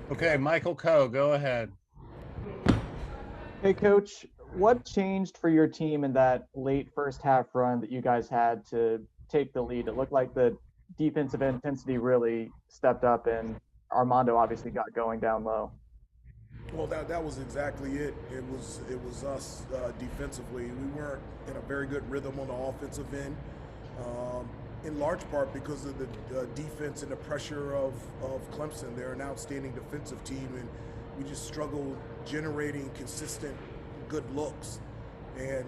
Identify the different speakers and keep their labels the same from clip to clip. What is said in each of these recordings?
Speaker 1: Okay, Michael Coe, go ahead.
Speaker 2: Hey, Coach, what changed for your team in that late first half run that you guys had to take the lead? It looked like the defensive intensity really stepped up, and Armando obviously got going down low.
Speaker 3: Well, that was exactly it. It was us defensively. We weren't in a very good rhythm on the offensive end, in large part because of the defense and the pressure of Clemson. They're an outstanding defensive team, and we just struggled generating consistent good looks. And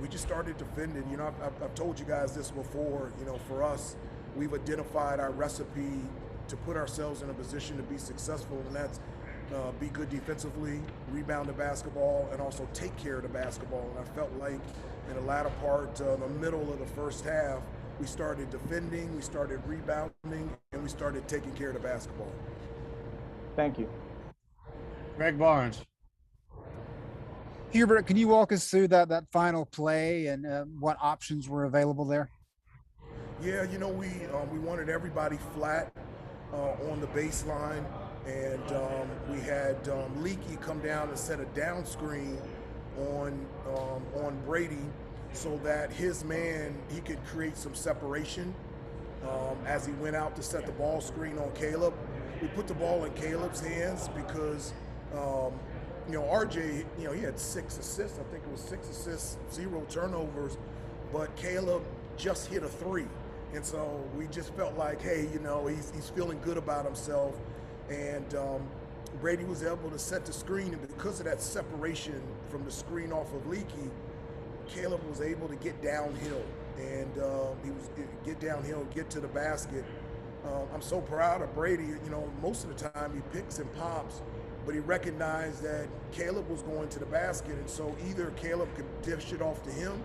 Speaker 3: we just started defending. I've told you guys this before. For us, we've identified our recipe to put ourselves in a position to be successful, and that's be good defensively, rebound the basketball, and also take care of the basketball. And I felt like in the latter part, the middle of the first half, we started defending, we started rebounding, and we started taking care of the basketball.
Speaker 2: Thank you.
Speaker 1: Greg Barnes.
Speaker 4: Hubert, can you walk us through that final play and what options were available there?
Speaker 3: Yeah, we wanted everybody flat on the baseline, and we had Leaky come down and set a down screen on Brady, so that his man, he could create some separation as he went out to set the ball screen on Caleb. We put the ball in Caleb's hands because RJ, he had 6 assists. I think it was 6 assists, 0 turnovers, but Caleb just hit a 3. And so we just felt like, hey, he's feeling good about himself. And Brady was able to set the screen, and because of that separation from the screen off of Leaky, Caleb was able to get downhill, and he was get downhill, get to the basket. I'm so proud of Brady. Most of the time he picks and pops, but he recognized that Caleb was going to the basket, and so either Caleb could dish it off to him,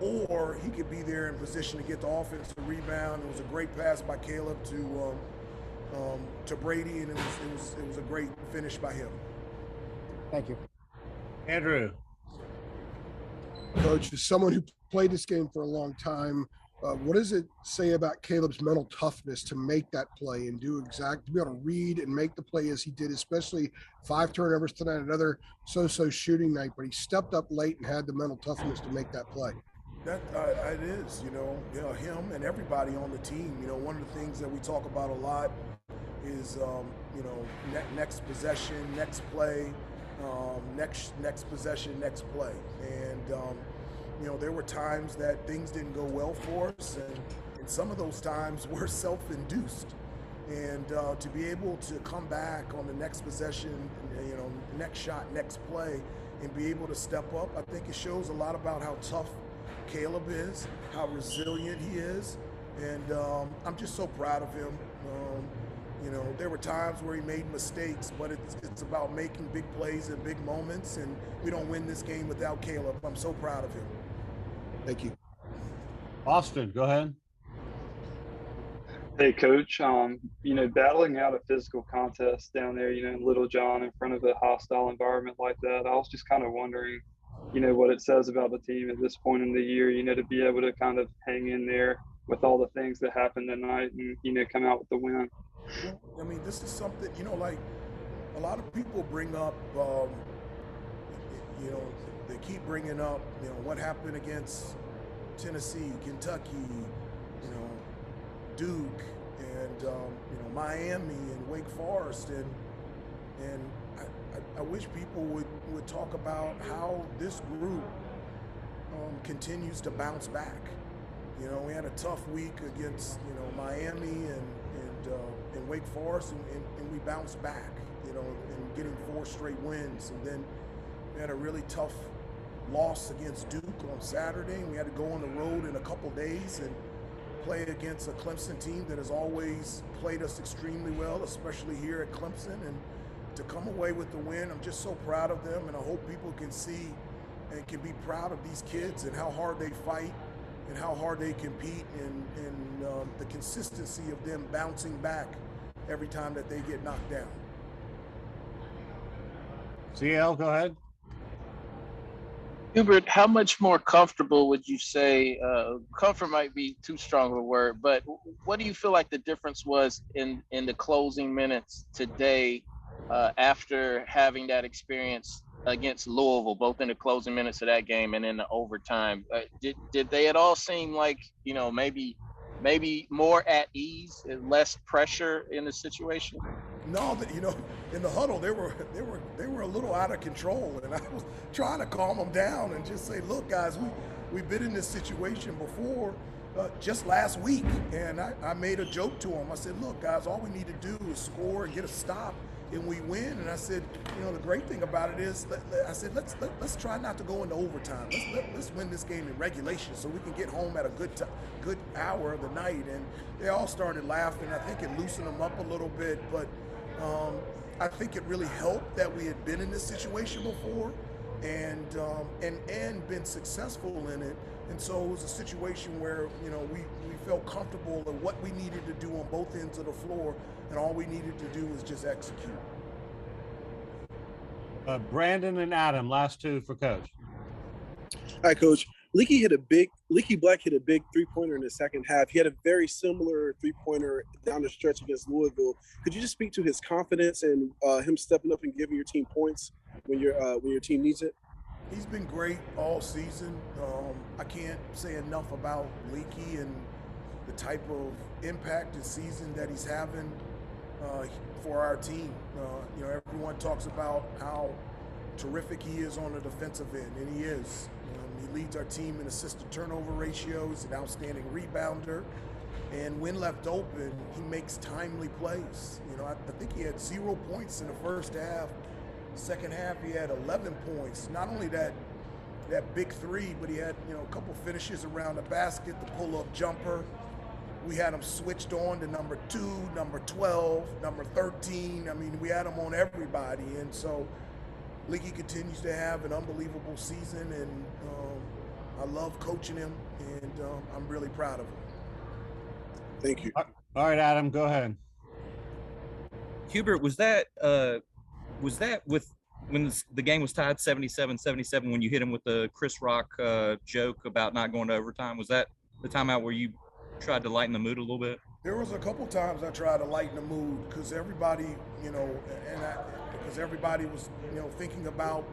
Speaker 3: or he could be there in position to get the offensive rebound. It was a great pass by Caleb to Brady, and it was a great finish by him.
Speaker 4: Thank you.
Speaker 1: Andrew.
Speaker 5: Coach, as someone who played this game for a long time, what does it say about Caleb's mental toughness to make that play and to be able to read and make the play as he did, especially 5 turnovers tonight, another so-so shooting night, but he stepped up late and had the mental toughness to make that play.
Speaker 3: That it is, him and everybody on the team. One of the things that we talk about a lot is, next possession, next play, next possession, next play. And, there were times that things didn't go well for us, and some of those times were self-induced. And to be able to come back on the next possession, next shot, next play, and be able to step up, I think it shows a lot about how tough Caleb is, how resilient he is, and I'm just so proud of him. There were times where he made mistakes, but it's about making big plays and big moments, and we don't win this game without Caleb. I'm so proud of him.
Speaker 5: Thank you.
Speaker 1: Austin, go ahead.
Speaker 6: Hey, Coach. Battling out a physical contest down there, Little John in front of a hostile environment like that, I was just kind of wondering, what it says about the team at this point in the year, to be able to kind of hang in there with all the things that happened tonight and, come out with the win.
Speaker 3: Well, this is something, like a lot of people bring up, they keep bringing up, what happened against Tennessee, Kentucky, Duke, and Miami and Wake Forest, and I wish people would talk about how this group continues to bounce back. We had a tough week against Miami and Wake Forest, and we bounced back, and getting 4 straight wins, and then we had a really tough loss against Duke on Saturday, and we had to go on the road in a couple days and play against a Clemson team that has always played us extremely well, especially here at Clemson. And to come away with the win, I'm just so proud of them, and I hope people can see and can be proud of these kids and how hard they fight and how hard they compete, and the consistency of them bouncing back every time that they get knocked down.
Speaker 1: CL, go ahead.
Speaker 7: Hubert, how much more comfortable would you say? Comfort might be too strong of a word, but what do you feel like the difference was in the closing minutes today after having that experience against Louisville, both in the closing minutes of that game and in the overtime? Did they at all seem like maybe more at ease and less pressure in the situation?
Speaker 3: No, in the huddle they were a little out of control, and I was trying to calm them down and just say, look, guys, we've been in this situation before, just last week, and I made a joke to them. I said, look, guys, all we need to do is score and get a stop, and we win. And I said, the great thing about it is, I said, let's try not to go into overtime. Let's win this game in regulation so we can get home at a good hour of the night. And they all started laughing. I think it loosened them up a little bit, but I think it really helped that we had been in this situation before and been successful in it. And so it was a situation where, we felt comfortable in what we needed to do on both ends of the floor, and all we needed to do was just execute.
Speaker 1: Brandon and Adam, last two for Coach.
Speaker 8: Hi, Coach. Leaky Black hit a big three-pointer in the second half. He had a very similar three-pointer down the stretch against Louisville. Could you just speak to his confidence and him stepping up and giving your team points when your team needs it?
Speaker 3: He's been great all season. I can't say enough about Leaky and the type of impact this season that he's having for our team. Everyone talks about how terrific he is on the defensive end, and he is. He leads our team in assist to turnover ratio. He's an outstanding rebounder, and when left open, he makes timely plays. I think he had 0 points in the first half. Second half, he had 11 points. Not only that big three, but he had a couple finishes around the basket, the pull-up jumper. We had him switched on to number 2, number 12, number 13. I mean, we had him on everybody, and so Leaky continues to have an unbelievable season, and I love coaching him, and I'm really proud of him.
Speaker 8: Thank you.
Speaker 1: All right, Adam, go ahead.
Speaker 9: Hubert, was that with when the game was tied 77-77 when you hit him with the Chris Rock joke about not going to overtime? Was that the timeout where you tried to lighten the mood a little bit?
Speaker 3: There was a couple times I tried to lighten the mood because everybody, because everybody was, thinking about,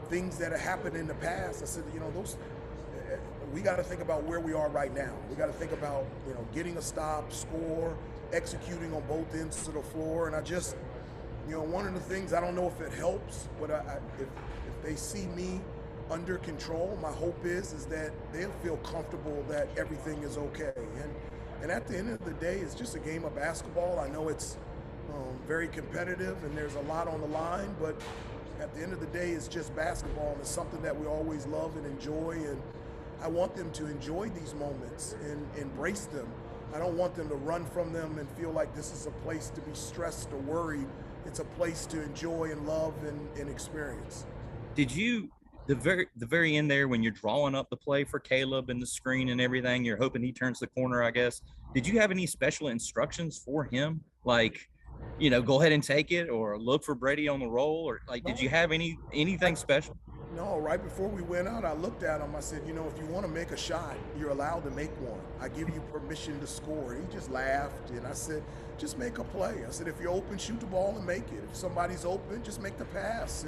Speaker 3: things that have happened in the past. I said, we got to think about where we are right now. We got to think about, getting a stop, score, executing on both ends of the floor. And I just, one of the things, I don't know if it helps, but if they see me under control, my hope is that they'll feel comfortable that everything is okay. And at the end of the day, it's just a game of basketball. I know it's very competitive and there's a lot on the line, but at the end of the day, it's just basketball, and it's something that we always love and enjoy. And I want them to enjoy these moments and embrace them. I don't want them to run from them and feel like this is a place to be stressed or worried. It's a place to enjoy and love and experience.
Speaker 9: Did you, the very end there, when you're drawing up the play for Caleb and the screen and everything, you're hoping he turns the corner, I guess. Did you have any special instructions for him? Like, go ahead and take it, or look for Brady on the roll, or did you have anything special?
Speaker 3: No, right before we went out, I looked at him. I said, if you want to make a shot, you're allowed to make one. I give you permission to score. And he just laughed, and I said, just make a play. I said, if you're open, shoot the ball and make it. If somebody's open, just make the pass.